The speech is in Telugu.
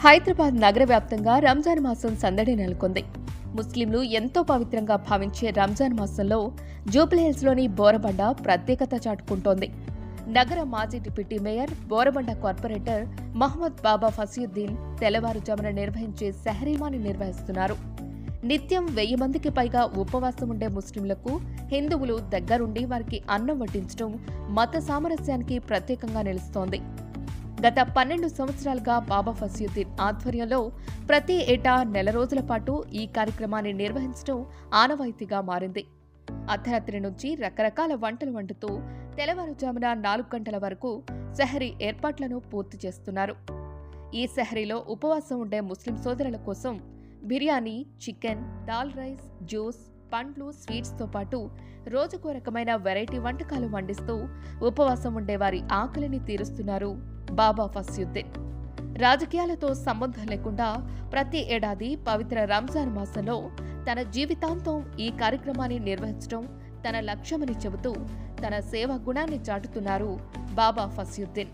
హైదరాబాద్ నగర వ్యాప్తంగా రంజాన్ మాసం సందడి నెలకొంది. ముస్లింలు ఎంతో పవిత్రంగా భావించే రంజాన్ మాసంలో జూబ్లీహిల్స్లోని బోరబండ ప్రత్యేకత చాటుకుంటోంది. నగర మాజీ deputy mayor, Borabanda corporator Mohammed Baba Fasiuddin తెల్లవారుజామున నిర్వహించే సెహరీమాని నిర్వహిస్తున్నారు. నిత్యం 1000 మందికి పైగా ఉపవాసం ఉండే ముస్లింలకు హిందువులు దగ్గరుండి వారికి అన్నం వడ్డించడం మత సామరస్యానికి ప్రత్యేకంగా నిలుస్తోంది. గత 12 సంవత్సరాలుగా బాబా ఫసియుద్దీన్ ఆధ్వర్యంలో ప్రతి ఏటా నెల రోజుల పాటు ఈ కార్యక్రమాన్ని నిర్వహించడం ఆనవాయితీగా మారింది. అర్ధరాత్రి నుంచి రకరకాల వంటలు వండుతూ తెల్లవారుజామున 4 గంటల వరకు సెహరీ ఏర్పాట్లను పూర్తి చేస్తున్నారు. ఈ సెహరీలో ఉపవాసం ఉండే ముస్లిం సోదరుల కోసం biryani, chicken, dal rice, juice, పండ్లు, స్వీట్స్తో పాటు రోజుకో రకమైన వెరైటీ వంటకాలు వండిస్తూ ఉపవాసం ఉండేవారి ఆకలిని తీరుస్తున్నారు బాబా ఫసియుద్దీన్. రాజకీయాలతో సంబంధం లేకుండా ప్రతి ఏడాది పవిత్ర రంజాన్ మాసంలో తన జీవితాంతం ఈ కార్యక్రమాన్ని నిర్వహించడం తన లక్ష్యమని చెబుతూ తన సేవా గుణాన్ని చాటుతున్నారు బాబా ఫసియుద్దీన్.